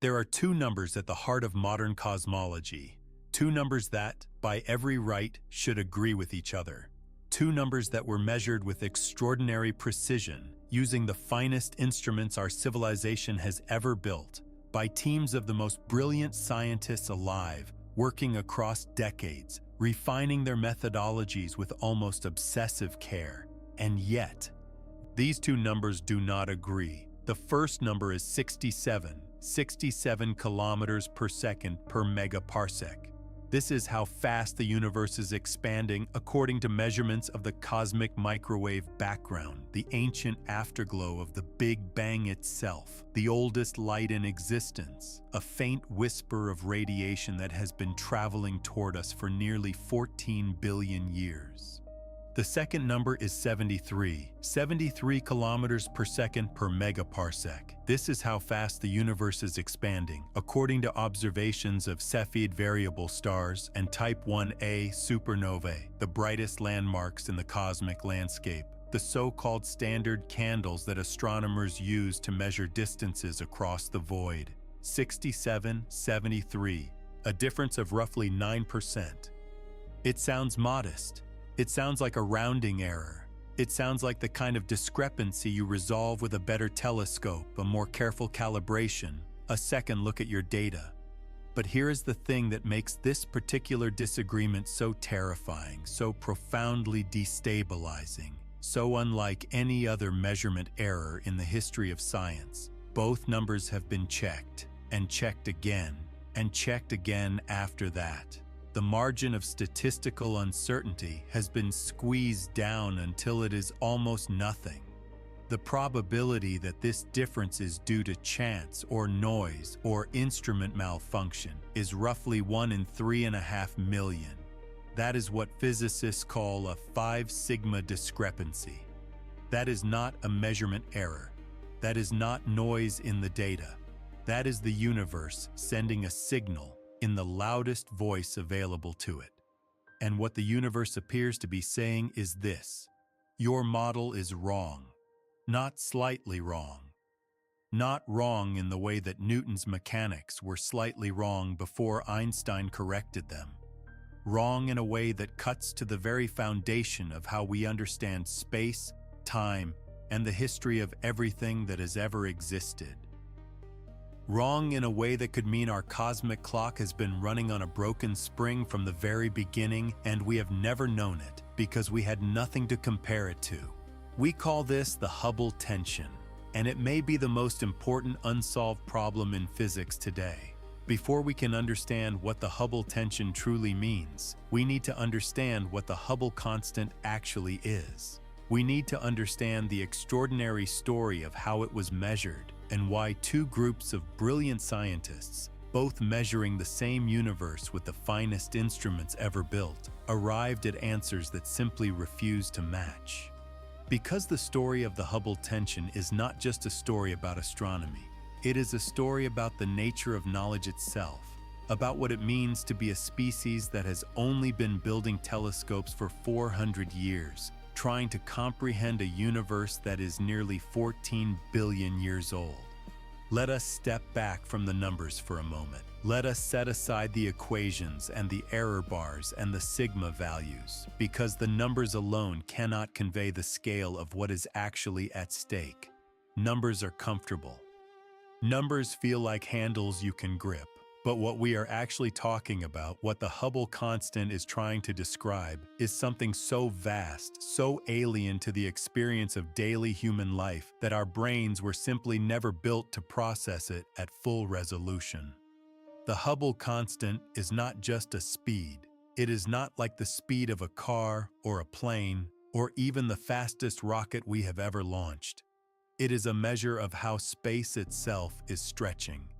There are two numbers at the heart of modern cosmology. Two numbers that, by every right, should agree with each other. Two numbers that were measured with extraordinary precision, using the finest instruments our civilization has ever built, by teams of the most brilliant scientists alive, working across decades, refining their methodologies with almost obsessive care. And yet, these two numbers do not agree. The first number is 67 kilometers per second per megaparsec. This is how fast the universe is expanding according to measurements of the cosmic microwave background, the ancient afterglow of the Big Bang itself, the oldest light in existence, a faint whisper of radiation that has been traveling toward us for nearly 14 billion years. The second number is 73 kilometers per second per megaparsec. This is how fast the universe is expanding, according to observations of Cepheid variable stars and Type 1a supernovae, the brightest landmarks in the cosmic landscape, the so-called standard candles that astronomers use to measure distances across the void. 73, a difference of roughly 9%. It sounds modest. It sounds like a rounding error. It sounds like the kind of discrepancy you resolve with a better telescope, a more careful calibration, a second look at your data. But here is the thing that makes this particular disagreement so terrifying, so profoundly destabilizing, so unlike any other measurement error in the history of science. Both numbers have been checked, and checked again after that. The margin of statistical uncertainty has been squeezed down until it is almost nothing. The probability that this difference is due to chance or noise or instrument malfunction is roughly 1 in 3.5 million. That is what physicists call a 5 sigma discrepancy. That is not a measurement error. That is not noise in the data. That is the universe sending a signal in the loudest voice available to it. And what the universe appears to be saying is this: your model is wrong. Not slightly wrong. Not wrong in the way that Newton's mechanics were slightly wrong before Einstein corrected them. Wrong in a way that cuts to the very foundation of how we understand space, time, and the history of everything that has ever existed. Wrong in a way that could mean our cosmic clock has been running on a broken spring from the very beginning, and we have never known it because we had nothing to compare it to. We call this the Hubble Tension, and it may be the most important unsolved problem in physics today. Before we can understand what the Hubble Tension truly means, we need to understand what the Hubble constant actually is. We need to understand the extraordinary story of how it was measured, and why two groups of brilliant scientists, both measuring the same universe with the finest instruments ever built, arrived at answers that simply refuse to match. Because the story of the Hubble tension is not just a story about astronomy, it is a story about the nature of knowledge itself, about what it means to be a species that has only been building telescopes for 400 years, trying to comprehend a universe that is nearly 14 billion years old. Let us step back from the numbers for a moment. Let us set aside the equations and the error bars and the sigma values, because the numbers alone cannot convey the scale of what is actually at stake. Numbers are comfortable. Numbers feel like handles you can grip. But what we are actually talking about, what the Hubble constant is trying to describe, is something so vast, so alien to the experience of daily human life that our brains were simply never built to process it at full resolution. The Hubble constant is not just a speed. It is not like the speed of a car or a plane or even the fastest rocket we have ever launched. It is a measure of how space itself is stretching.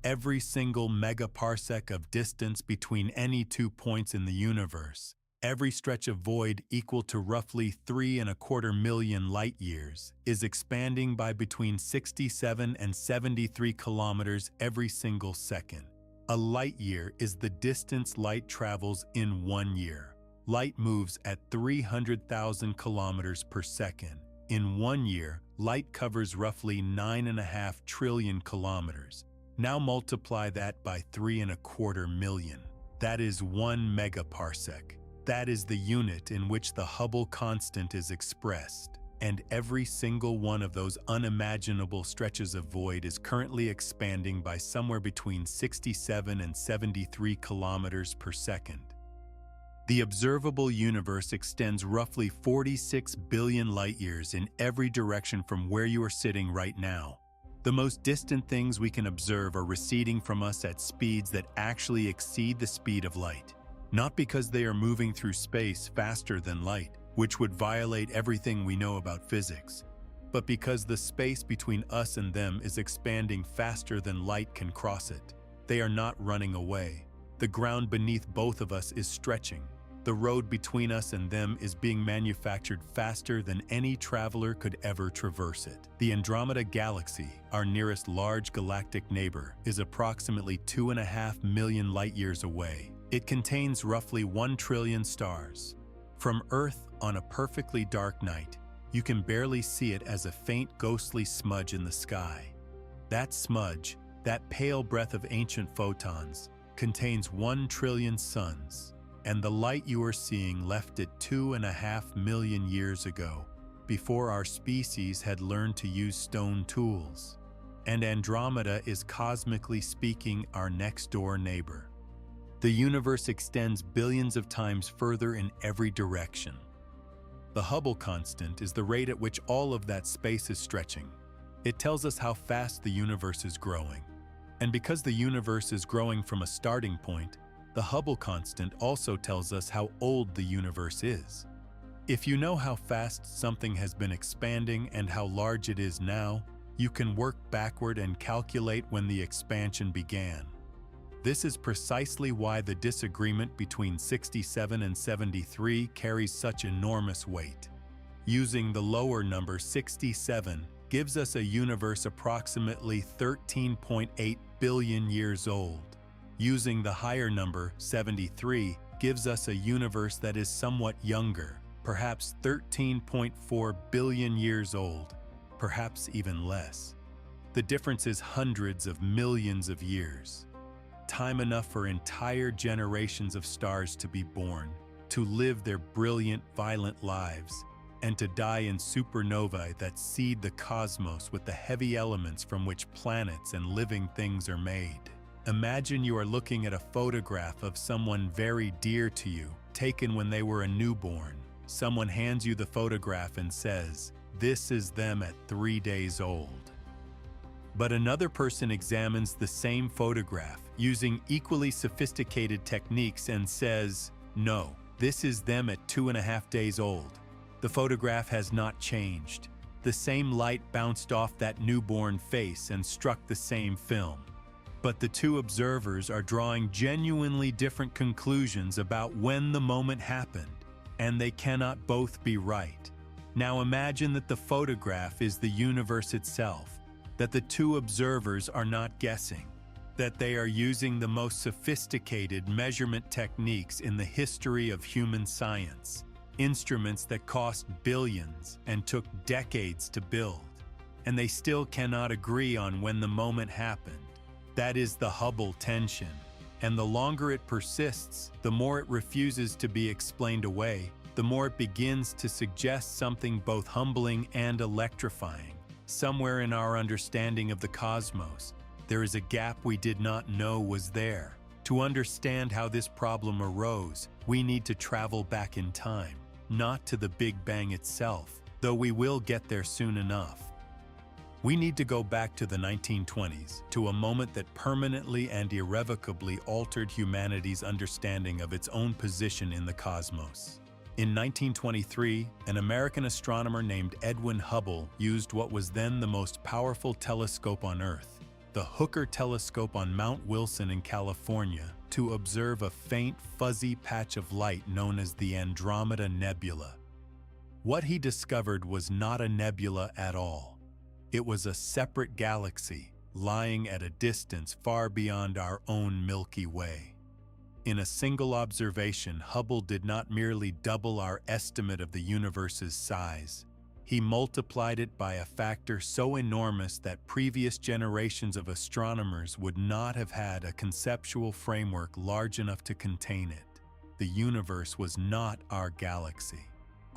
Every single megaparsec of distance between any 2 points in the universe, every stretch of void equal to roughly 3.25 million light-years, is expanding by between 67 and 73 kilometers every single second. A light-year is the distance light travels in 1 year. Light moves at 300,000 kilometers per second. In 1 year, light covers roughly 9.5 trillion kilometers. Now multiply that by 3.25 million. That is 1 megaparsec. That is the unit in which the Hubble constant is expressed. And every single one of those unimaginable stretches of void is currently expanding by somewhere between 67 and 73 kilometers per second. The observable universe extends roughly 46 billion light-years in every direction from where you are sitting right now. The most distant things we can observe are receding from us at speeds that actually exceed the speed of light. Not because they are moving through space faster than light, which would violate everything we know about physics, but because the space between us and them is expanding faster than light can cross it. They are not running away. The ground beneath both of us is stretching. The road between us and them is being manufactured faster than any traveler could ever traverse it. The Andromeda Galaxy, our nearest large galactic neighbor, is approximately 2.5 million light-years away. It contains roughly 1 trillion stars. From Earth, on a perfectly dark night, you can barely see it as a faint ghostly smudge in the sky. That smudge, that pale breath of ancient photons, contains 1 trillion suns. And the light you are seeing left it 2.5 million years ago, before our species had learned to use stone tools. And Andromeda is, cosmically speaking, our next-door neighbor. The universe extends billions of times further in every direction. The Hubble constant is the rate at which all of that space is stretching. It tells us how fast the universe is growing. And because the universe is growing from a starting point, the Hubble constant also tells us how old the universe is. If you know how fast something has been expanding and how large it is now, you can work backward and calculate when the expansion began. This is precisely why the disagreement between 67 and 73 carries such enormous weight. Using the lower number 67 gives us a universe approximately 13.8 billion years old. Using the higher number, 73, gives us a universe that is somewhat younger, perhaps 13.4 billion years old, perhaps even less. The difference is hundreds of millions of years. Time enough for entire generations of stars to be born, to live their brilliant, violent lives, and to die in supernovae that seed the cosmos with the heavy elements from which planets and living things are made. Imagine you are looking at a photograph of someone very dear to you, taken when they were a newborn. Someone hands you the photograph and says, "This is them at 3 days old." But another person examines the same photograph using equally sophisticated techniques and says, "No, this is them at 2.5 days old." The photograph has not changed. The same light bounced off that newborn face and struck the same film. But the two observers are drawing genuinely different conclusions about when the moment happened, and they cannot both be right. Now imagine that the photograph is the universe itself, that the two observers are not guessing, that they are using the most sophisticated measurement techniques in the history of human science, instruments that cost billions and took decades to build, and they still cannot agree on when the moment happened. That is the Hubble tension, and the longer it persists, the more it refuses to be explained away, the more it begins to suggest something both humbling and electrifying. Somewhere in our understanding of the cosmos, there is a gap we did not know was there. To understand how this problem arose, we need to travel back in time, not to the Big Bang itself, though we will get there soon enough. We need to go back to the 1920s, to a moment that permanently and irrevocably altered humanity's understanding of its own position in the cosmos. In 1923, an American astronomer named Edwin Hubble used what was then the most powerful telescope on Earth, the Hooker telescope on Mount Wilson in California, to observe a faint, fuzzy patch of light known as the Andromeda Nebula. What he discovered was not a nebula at all. It was a separate galaxy, lying at a distance far beyond our own Milky Way. In a single observation, Hubble did not merely double our estimate of the universe's size. He multiplied it by a factor so enormous that previous generations of astronomers would not have had a conceptual framework large enough to contain it. The universe was not our galaxy.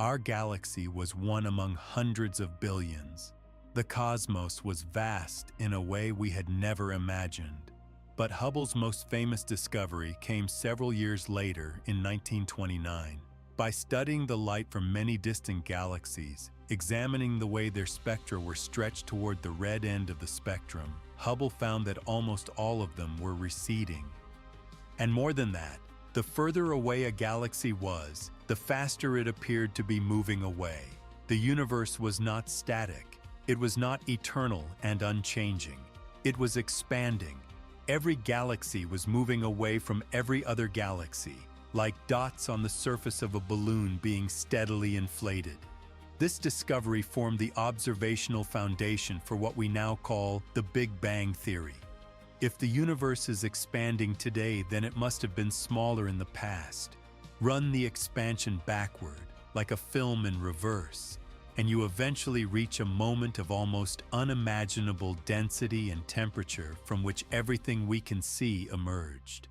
Our galaxy was one among hundreds of billions. The cosmos was vast in a way we had never imagined. But Hubble's most famous discovery came several years later in 1929. By studying the light from many distant galaxies, examining the way their spectra were stretched toward the red end of the spectrum, Hubble found that almost all of them were receding. And more than that, the further away a galaxy was, the faster it appeared to be moving away. The universe was not static. It was not eternal and unchanging. It was expanding. Every galaxy was moving away from every other galaxy, like dots on the surface of a balloon being steadily inflated. This discovery formed the observational foundation for what we now call the Big Bang theory. If the universe is expanding today, then it must have been smaller in the past. Run the expansion backward, like a film in reverse, and you eventually reach a moment of almost unimaginable density and temperature from which everything we can see emerged.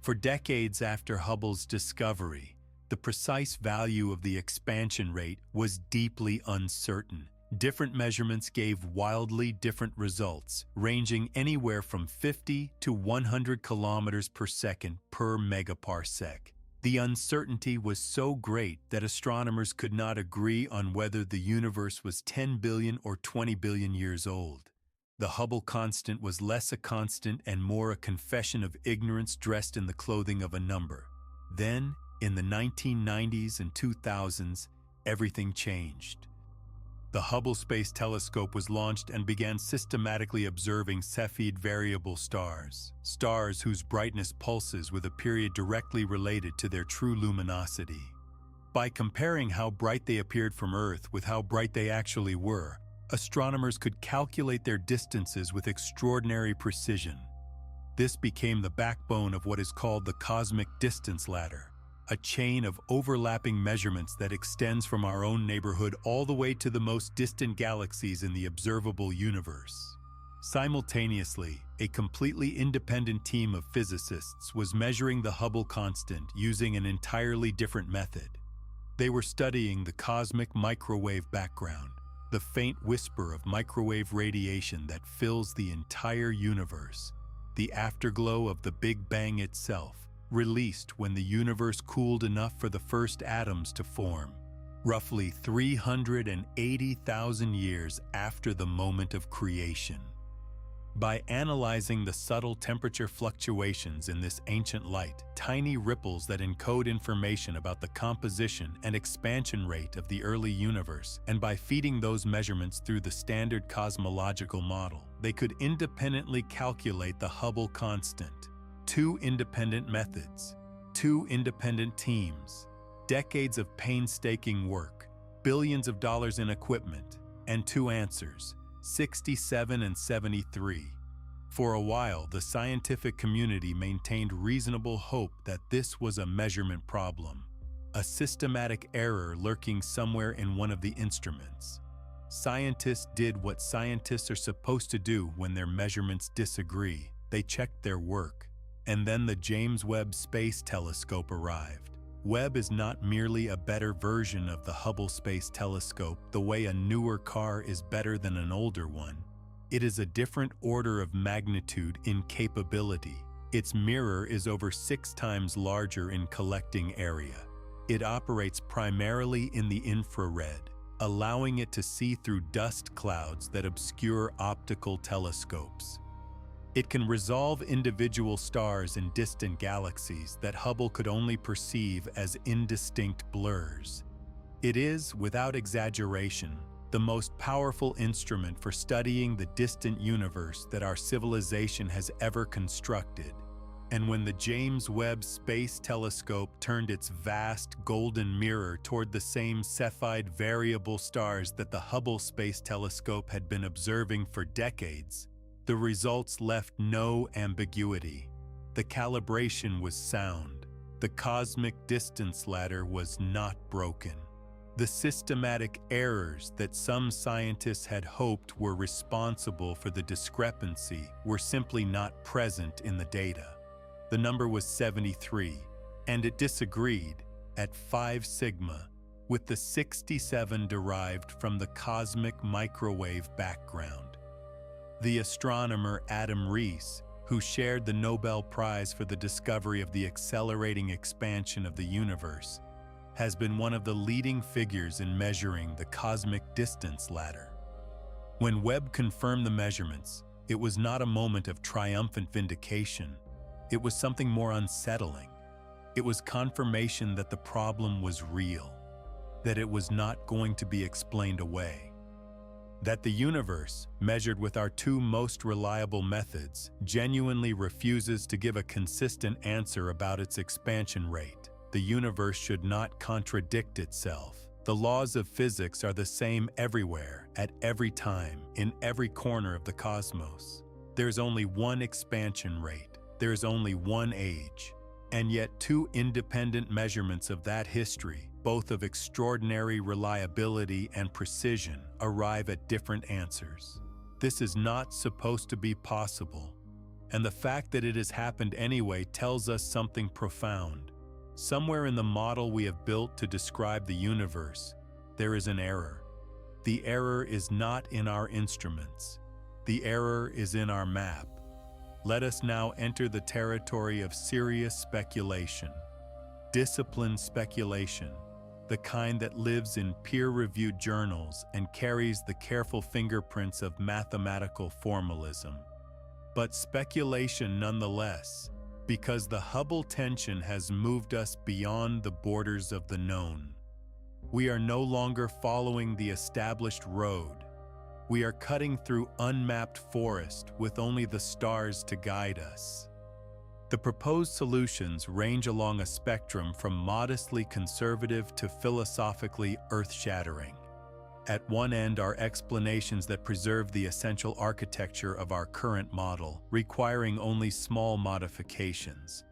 For decades after Hubble's discovery, the precise value of the expansion rate was deeply uncertain. Different measurements gave wildly different results, ranging anywhere from 50 to 100 kilometers per second per megaparsec. The uncertainty was so great that astronomers could not agree on whether the universe was 10 billion or 20 billion years old. The Hubble constant was less a constant and more a confession of ignorance dressed in the clothing of a number. Then, in the 1990s and 2000s, everything changed. The Hubble Space Telescope was launched and began systematically observing Cepheid variable stars, stars whose brightness pulses with a period directly related to their true luminosity. By comparing how bright they appeared from Earth with how bright they actually were, astronomers could calculate their distances with extraordinary precision. This became the backbone of what is called the cosmic distance ladder, a chain of overlapping measurements that extends from our own neighborhood all the way to the most distant galaxies in the observable universe. Simultaneously, a completely independent team of physicists was measuring the Hubble constant using an entirely different method. They were studying the cosmic microwave background, the faint whisper of microwave radiation that fills the entire universe, the afterglow of the Big Bang itself, released when the universe cooled enough for the first atoms to form, roughly 380,000 years after the moment of creation. By analyzing the subtle temperature fluctuations in this ancient light, tiny ripples that encode information about the composition and expansion rate of the early universe, and by feeding those measurements through the standard cosmological model, they could independently calculate the Hubble constant. Two independent methods, two independent teams, decades of painstaking work, billions of dollars in equipment, and two answers, 67 and 73. For a while, the scientific community maintained reasonable hope that this was a measurement problem, a systematic error lurking somewhere in one of the instruments. Scientists did what scientists are supposed to do when their measurements disagree. They checked their work. And then the James Webb Space Telescope arrived. Webb is not merely a better version of the Hubble Space Telescope the way a newer car is better than an older one. It is a different order of magnitude in capability. Its mirror is over 6 times larger in collecting area. It operates primarily in the infrared, allowing it to see through dust clouds that obscure optical telescopes. It can resolve individual stars in distant galaxies that Hubble could only perceive as indistinct blurs. It is, without exaggeration, the most powerful instrument for studying the distant universe that our civilization has ever constructed. And when the James Webb Space Telescope turned its vast golden mirror toward the same Cepheid variable stars that the Hubble Space Telescope had been observing for decades, the results left no ambiguity. The calibration was sound. The cosmic distance ladder was not broken. The systematic errors that some scientists had hoped were responsible for the discrepancy were simply not present in the data. The number was 73, and it disagreed at 5 sigma with the 67 derived from the cosmic microwave background. The astronomer Adam Rees, who shared the Nobel Prize for the discovery of the accelerating expansion of the universe, has been one of the leading figures in measuring the cosmic distance ladder. When Webb confirmed the measurements, it was not a moment of triumphant vindication. It was something more unsettling. It was confirmation that the problem was real, that it was not going to be explained away, that the universe, measured with our two most reliable methods, genuinely refuses to give a consistent answer about its expansion rate. The universe should not contradict itself. The laws of physics are the same everywhere, at every time, in every corner of the cosmos. There's only one expansion rate. There's only one age. And yet two independent measurements of that history, both of extraordinary reliability and precision, arrive at different answers. This is not supposed to be possible. And the fact that it has happened anyway tells us something profound. Somewhere in the model we have built to describe the universe, there is an error. The error is not in our instruments. The error is in our map. Let us now enter the territory of serious speculation. Disciplined speculation, the kind that lives in peer-reviewed journals and carries the careful fingerprints of mathematical formalism. But speculation nonetheless, because the Hubble tension has moved us beyond the borders of the known. We are no longer following the established road. We are cutting through unmapped forest with only the stars to guide us. The proposed solutions range along a spectrum from modestly conservative to philosophically earth-shattering. At one end are explanations that preserve the essential architecture of our current model, requiring only small modifications.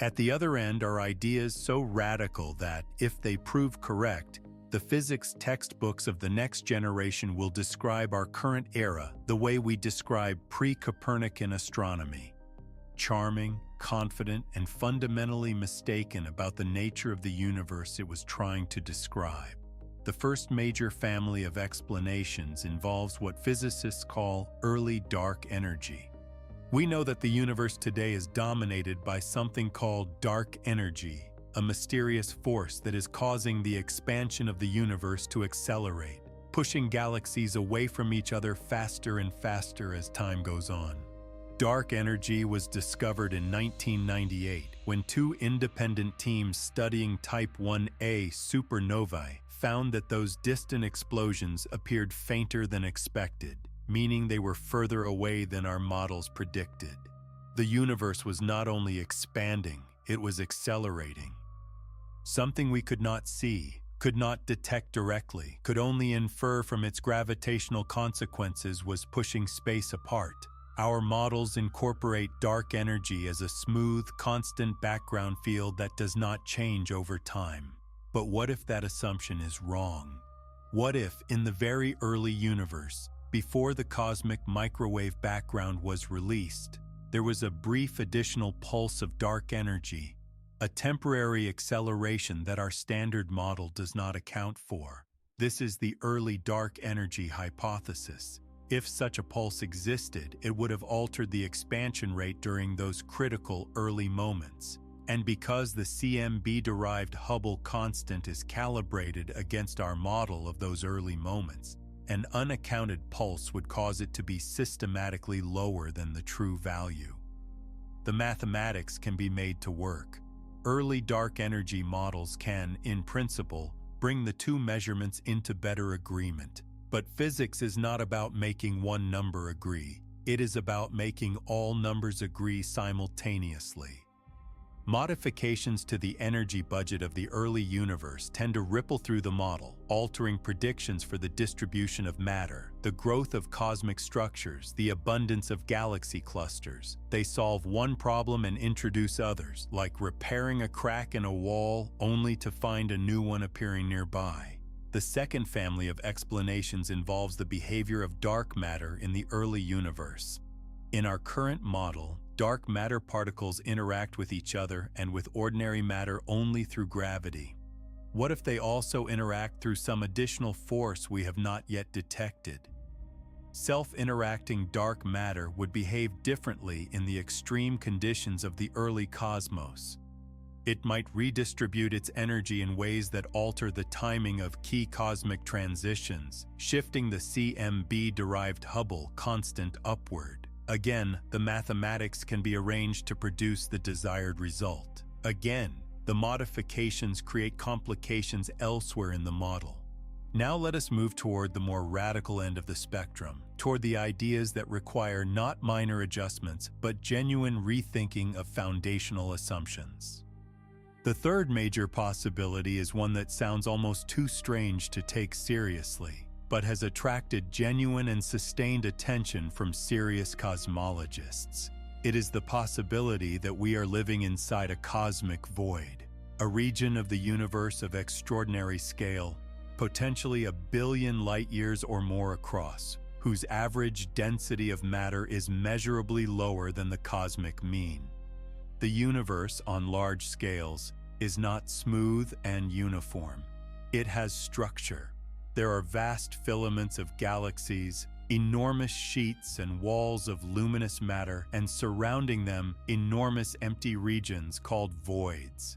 At the other end are ideas so radical that, if they prove correct, the physics textbooks of the next generation will describe our current era the way we describe pre-Copernican astronomy. Charming, confident, and fundamentally mistaken about the nature of the universe it was trying to describe. The first major family of explanations involves what physicists call early dark energy. We know that the universe today is dominated by something called dark energy, a mysterious force that is causing the expansion of the universe to accelerate, pushing galaxies away from each other faster and faster as time goes on. Dark energy was discovered in 1998 when two independent teams studying Type 1a supernovae found that those distant explosions appeared fainter than expected, meaning they were further away than our models predicted. The universe was not only expanding, it was accelerating. Something we could not see, could not detect directly, could only infer from its gravitational consequences was pushing space apart. Our models incorporate dark energy as a smooth, constant background field that does not change over time. But what if that assumption is wrong? What if, in the very early universe, before the cosmic microwave background was released, there was a brief additional pulse of dark energy, a temporary acceleration that our standard model does not account for? This is the early dark energy hypothesis. If such a pulse existed, it would have altered the expansion rate during those critical early moments. And because the CMB-derived Hubble constant is calibrated against our model of those early moments, an unaccounted pulse would cause it to be systematically lower than the true value. The mathematics can be made to work. Early dark energy models can, in principle, bring the two measurements into better agreement. But physics is not about making one number agree. It is about making all numbers agree simultaneously. Modifications to the energy budget of the early universe tend to ripple through the model, altering predictions for the distribution of matter, the growth of cosmic structures, the abundance of galaxy clusters. They solve one problem and introduce others, like repairing a crack in a wall only to find a new one appearing nearby. The second family of explanations involves the behavior of dark matter in the early universe. In our current model, dark matter particles interact with each other and with ordinary matter only through gravity. What if they also interact through some additional force we have not yet detected? Self-interacting dark matter would behave differently in the extreme conditions of the early cosmos. It might redistribute its energy in ways that alter the timing of key cosmic transitions, shifting the CMB-derived Hubble constant upward. Again, the mathematics can be arranged to produce the desired result. Again, the modifications create complications elsewhere in the model. Now let us move toward the more radical end of the spectrum, toward the ideas that require not minor adjustments, but genuine rethinking of foundational assumptions. The third major possibility is one that sounds almost too strange to take seriously, but has attracted genuine and sustained attention from serious cosmologists. It is the possibility that we are living inside a cosmic void, a region of the universe of extraordinary scale, potentially 1 billion light-years or more across, whose average density of matter is measurably lower than the cosmic mean. The universe, on large scales, is not smooth and uniform. It has structure. There are vast filaments of galaxies, enormous sheets and walls of luminous matter, and surrounding them, enormous empty regions called voids.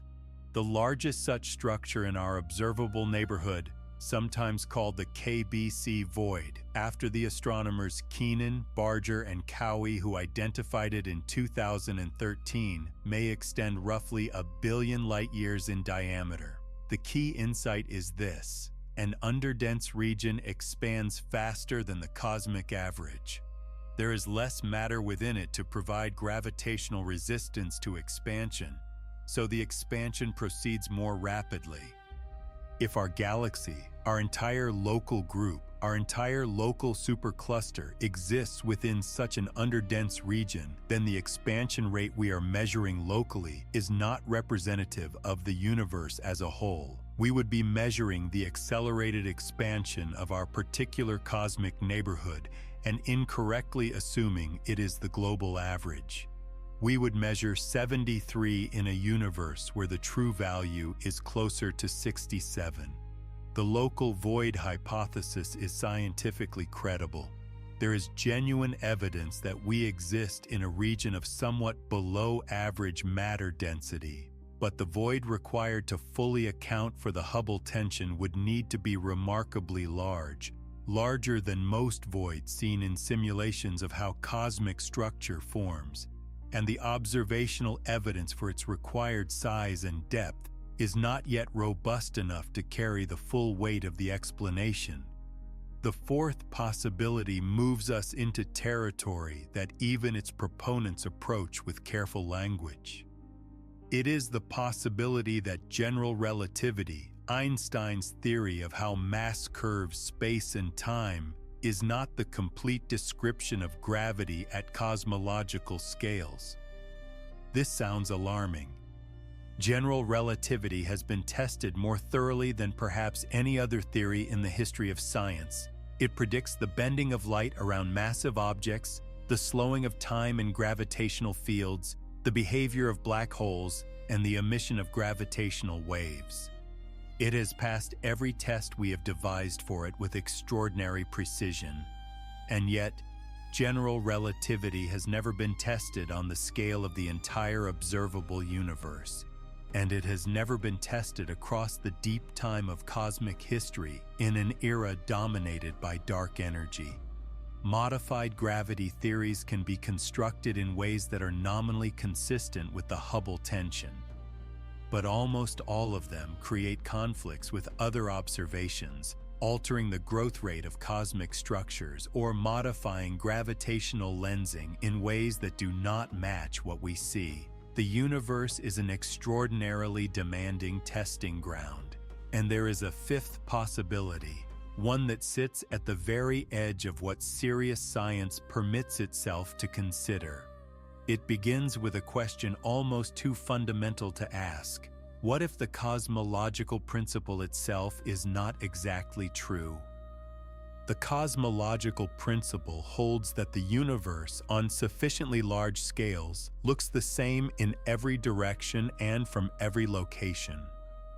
The largest such structure in our observable neighborhood, sometimes called the KBC void, after the astronomers Keenan, Barger, and Cowie who identified it in 2013, may extend roughly 1 billion light-years in diameter. The key insight is this: an underdense region expands faster than the cosmic average. There is less matter within it to provide gravitational resistance to expansion, so the expansion proceeds more rapidly. If our galaxy, our entire local group, our entire local supercluster exists within such an underdense region, then the expansion rate we are measuring locally is not representative of the universe as a whole. We would be measuring the accelerated expansion of our particular cosmic neighborhood and incorrectly assuming it is the global average. We would measure 73 in a universe where the true value is closer to 67. The local void hypothesis is scientifically credible. There is genuine evidence that we exist in a region of somewhat below average matter density, but the void required to fully account for the Hubble tension would need to be remarkably large, larger than most voids seen in simulations of how cosmic structure forms, and the observational evidence for its required size and depth is not yet robust enough to carry the full weight of the explanation. The fourth possibility moves us into territory that even its proponents approach with careful language. It is the possibility that general relativity, Einstein's theory of how mass curves space and time, is not the complete description of gravity at cosmological scales. This sounds alarming. General relativity has been tested more thoroughly than perhaps any other theory in the history of science. It predicts the bending of light around massive objects, the slowing of time in gravitational fields, the behavior of black holes, and the emission of gravitational waves. It has passed every test we have devised for it with extraordinary precision. And yet, general relativity has never been tested on the scale of the entire observable universe, and it has never been tested across the deep time of cosmic history in an era dominated by dark energy. Modified gravity theories can be constructed in ways that are nominally consistent with the Hubble tension, but almost all of them create conflicts with other observations, altering the growth rate of cosmic structures or modifying gravitational lensing in ways that do not match what we see. The universe is an extraordinarily demanding testing ground, and there is a fifth possibility, one that sits at the very edge of what serious science permits itself to consider. It begins with a question almost too fundamental to ask. What if the cosmological principle itself is not exactly true? The cosmological principle holds that the universe, on sufficiently large scales, looks the same in every direction and from every location.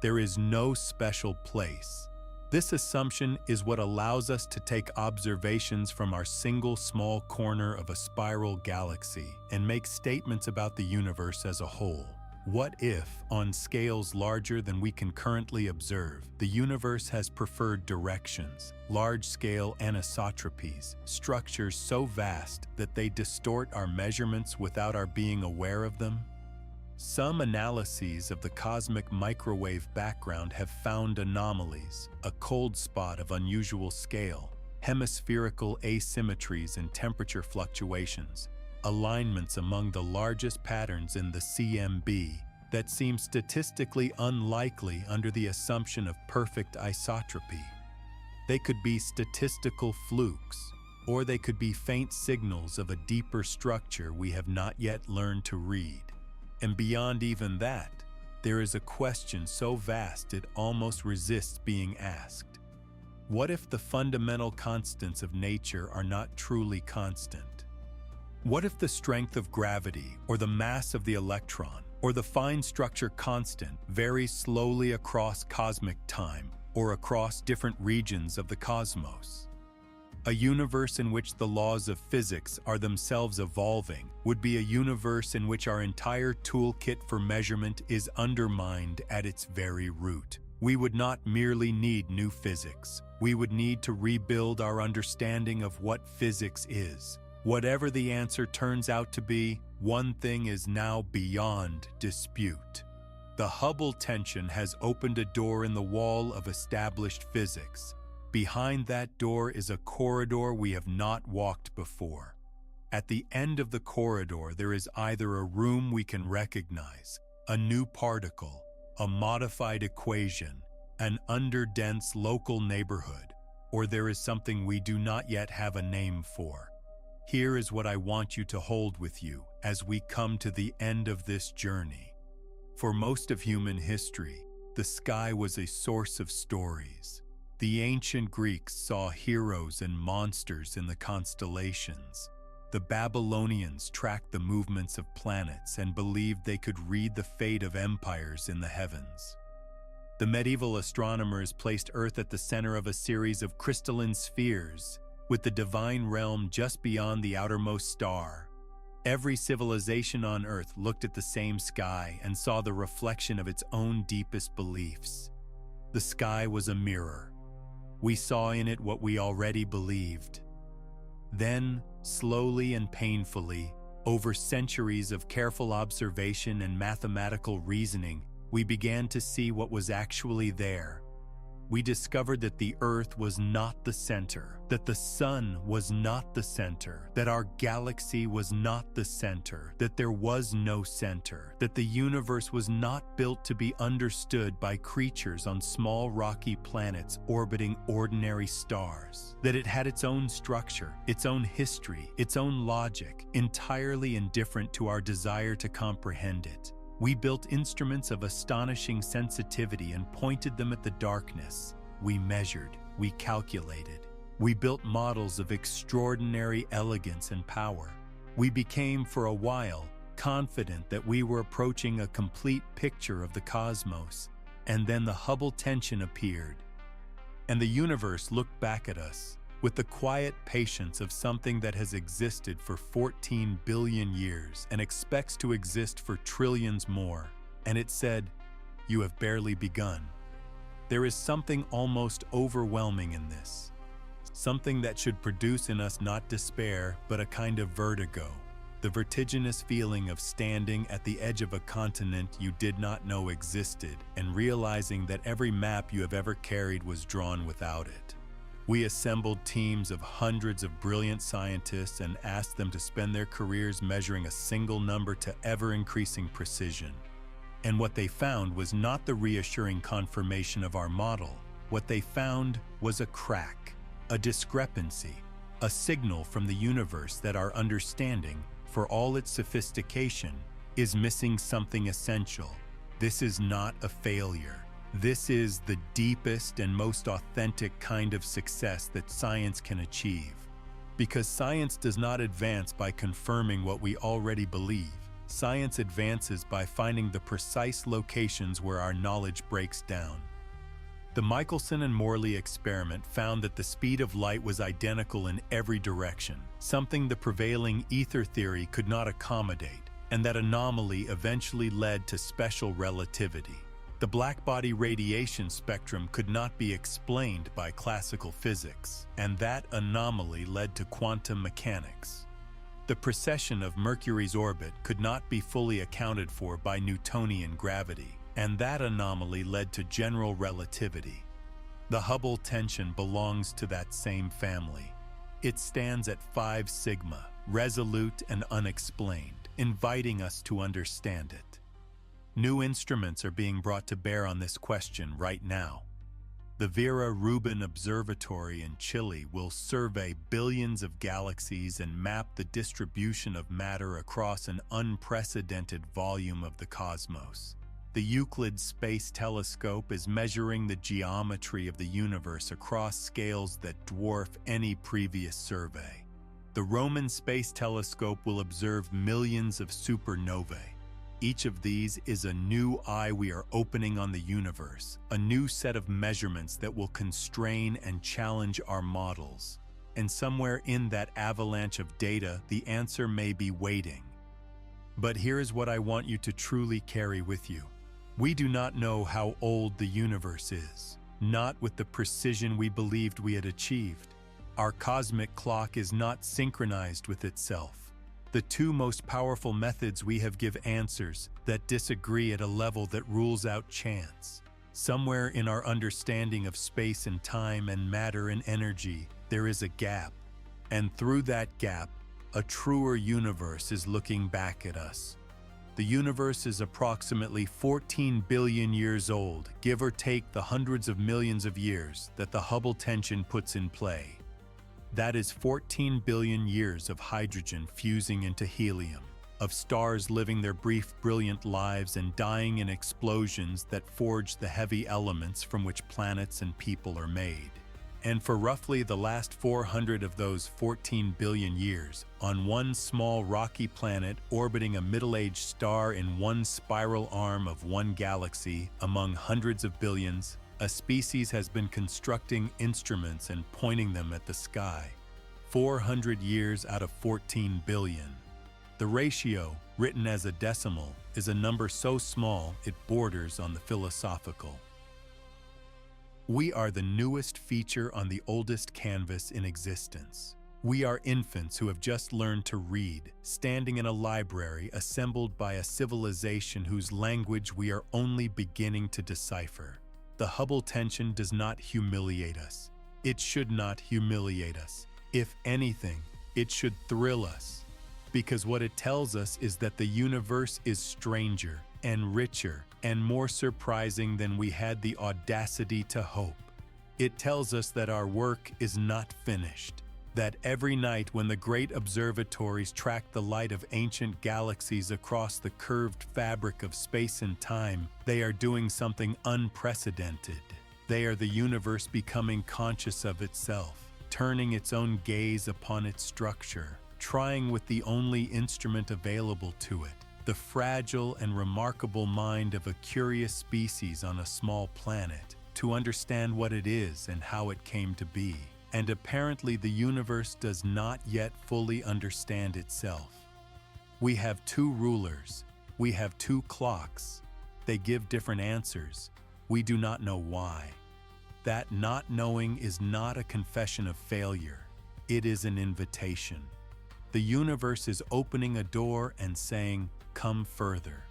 There is no special place. This assumption is what allows us to take observations from our single small corner of a spiral galaxy and make statements about the universe as a whole. What if, on scales larger than we can currently observe, the universe has preferred directions, large-scale anisotropies, structures so vast that they distort our measurements without our being aware of them? Some analyses of the cosmic microwave background have found anomalies, a cold spot of unusual scale, hemispherical asymmetries and temperature fluctuations, alignments among the largest patterns in the CMB that seem statistically unlikely under the assumption of perfect isotropy. They could be statistical flukes, or they could be faint signals of a deeper structure we have not yet learned to read. And beyond even that, there is a question so vast it almost resists being asked. What if the fundamental constants of nature are not truly constant? What if the strength of gravity, or the mass of the electron, or the fine structure constant varies slowly across cosmic time, or across different regions of the cosmos? A universe in which the laws of physics are themselves evolving would be a universe in which our entire toolkit for measurement is undermined at its very root. We would not merely need new physics. We would need to rebuild our understanding of what physics is. Whatever the answer turns out to be, one thing is now beyond dispute. The Hubble tension has opened a door in the wall of established physics. Behind that door is a corridor we have not walked before. At the end of the corridor, there is either a room we can recognize, a new particle, a modified equation, an underdense local neighborhood, or there is something we do not yet have a name for. Here is what I want you to hold with you as we come to the end of this journey. For most of human history, the sky was a source of stories. The ancient Greeks saw heroes and monsters in the constellations. The Babylonians tracked the movements of planets and believed they could read the fate of empires in the heavens. The medieval astronomers placed Earth at the center of a series of crystalline spheres, with the divine realm just beyond the outermost star. Every civilization on Earth looked at the same sky and saw the reflection of its own deepest beliefs. The sky was a mirror. We saw in it what we already believed. Then, slowly and painfully, over centuries of careful observation and mathematical reasoning, we began to see what was actually there. We discovered that the Earth was not the center, that the Sun was not the center, that our galaxy was not the center, that there was no center, that the universe was not built to be understood by creatures on small rocky planets orbiting ordinary stars, that it had its own structure, its own history, its own logic, entirely indifferent to our desire to comprehend it. We built instruments of astonishing sensitivity and pointed them at the darkness. We measured, we calculated. We built models of extraordinary elegance and power. We became, for a while, confident that we were approaching a complete picture of the cosmos. And then the Hubble tension appeared. And the universe looked back at us with the quiet patience of something that has existed for 14 billion years and expects to exist for trillions more. And it said, "You have barely begun." There is something almost overwhelming in this. Something that should produce in us not despair, but a kind of vertigo. The vertiginous feeling of standing at the edge of a continent you did not know existed and realizing that every map you have ever carried was drawn without it. We assembled teams of hundreds of brilliant scientists and asked them to spend their careers measuring a single number to ever-increasing precision. And what they found was not the reassuring confirmation of our model. What they found was a crack, a discrepancy, a signal from the universe that our understanding, for all its sophistication, is missing something essential. This is not a failure. This is the deepest and most authentic kind of success that science can achieve. Because science does not advance by confirming what we already believe. Science advances by finding the precise locations where our knowledge breaks down. The Michelson and Morley experiment found that the speed of light was identical in every direction, something the prevailing ether theory could not accommodate, and that anomaly eventually led to special relativity. The blackbody radiation spectrum could not be explained by classical physics, and that anomaly led to quantum mechanics. The precession of Mercury's orbit could not be fully accounted for by Newtonian gravity, and that anomaly led to general relativity. The Hubble tension belongs to that same family. It stands at 5 sigma, resolute and unexplained, inviting us to understand it. New instruments are being brought to bear on this question right now. The Vera Rubin Observatory in Chile will survey billions of galaxies and map the distribution of matter across an unprecedented volume of the cosmos. The Euclid Space Telescope is measuring the geometry of the universe across scales that dwarf any previous survey. The Roman Space Telescope will observe millions of supernovae. Each of these is a new eye we are opening on the universe, a new set of measurements that will constrain and challenge our models. And somewhere in that avalanche of data, the answer may be waiting. But here is what I want you to truly carry with you. We do not know how old the universe is, not with the precision we believed we had achieved. Our cosmic clock is not synchronized with itself. The two most powerful methods we have give answers that disagree at a level that rules out chance. Somewhere in our understanding of space and time and matter and energy, there is a gap. And through that gap, a truer universe is looking back at us. The universe is approximately 14 billion years old, give or take the hundreds of millions of years that the Hubble tension puts in play. That is 14 billion years of hydrogen fusing into helium, of stars living their brief, brilliant lives and dying in explosions that forge the heavy elements from which planets and people are made. And for roughly the last 400 of those 14 billion years, on one small rocky planet orbiting a middle-aged star in one spiral arm of one galaxy among hundreds of billions, a species has been constructing instruments and pointing them at the sky. 400 years out of 14 billion. The ratio, written as a decimal, is a number so small it borders on the philosophical. We are the newest feature on the oldest canvas in existence. We are infants who have just learned to read, standing in a library assembled by a civilization whose language we are only beginning to decipher. The Hubble tension does not humiliate us. It should not humiliate us. If anything, it should thrill us. Because what it tells us is that the universe is stranger and richer and more surprising than we had the audacity to hope. It tells us that our work is not finished. That every night when the great observatories track the light of ancient galaxies across the curved fabric of space and time, they are doing something unprecedented. They are the universe becoming conscious of itself, turning its own gaze upon its structure, trying with the only instrument available to it, the fragile and remarkable mind of a curious species on a small planet, to understand what it is and how it came to be. And apparently the universe does not yet fully understand itself. We have two rulers. We have two clocks. They give different answers. We do not know why. That not knowing is not a confession of failure. It is an invitation. The universe is opening a door and saying, "Come further."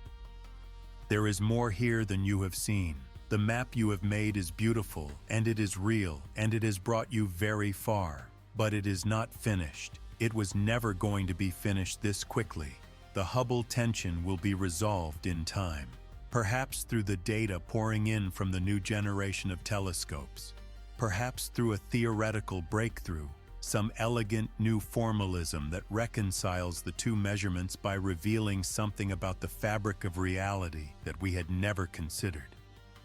There is more here than you have seen. The map you have made is beautiful, and it is real, and it has brought you very far. But it is not finished. It was never going to be finished this quickly. The Hubble tension will be resolved in time. Perhaps through the data pouring in from the new generation of telescopes. Perhaps through a theoretical breakthrough. some elegant new formalism that reconciles the two measurements by revealing something about the fabric of reality that we had never considered.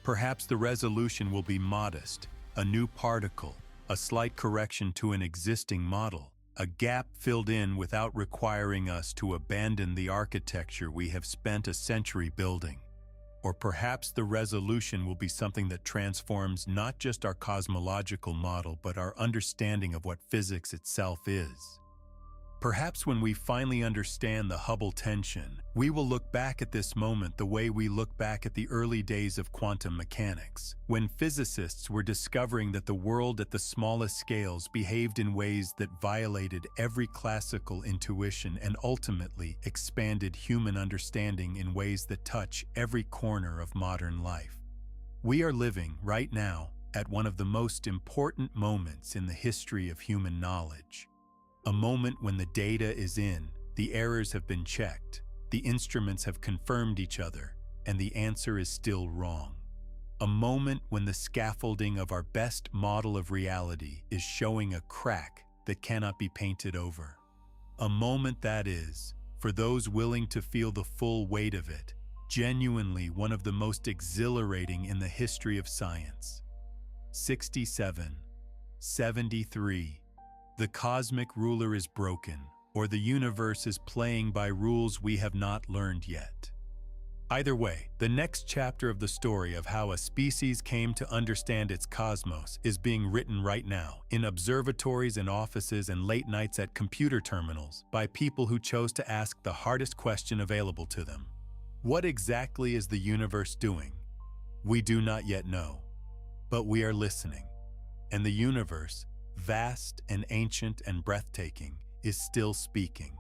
Perhaps the resolution will be modest, a new particle, a slight correction to an existing model, a gap filled in without requiring us to abandon the architecture we have spent a century building. Or perhaps the resolution will be something that transforms not just our cosmological model but our understanding of what physics itself is. Perhaps when we finally understand the Hubble tension, we will look back at this moment the way we look back at the early days of quantum mechanics, when physicists were discovering that the world at the smallest scales behaved in ways that violated every classical intuition and ultimately expanded human understanding in ways that touch every corner of modern life. We are living, right now, at one of the most important moments in the history of human knowledge. A moment when the data is in, the errors have been checked, the instruments have confirmed each other, and the answer is still wrong. A moment when the scaffolding of our best model of reality is showing a crack that cannot be painted over. A moment that is, for those willing to feel the full weight of it, genuinely one of the most exhilarating in the history of science. 67. 73. The cosmic ruler is broken, or the universe is playing by rules we have not learned yet. Either way, the next chapter of the story of how a species came to understand its cosmos is being written right now, in observatories and offices and late nights at computer terminals, by people who chose to ask the hardest question available to them. What exactly is the universe doing? We do not yet know. But we are listening. And the universe, vast and ancient and breathtaking, is still speaking.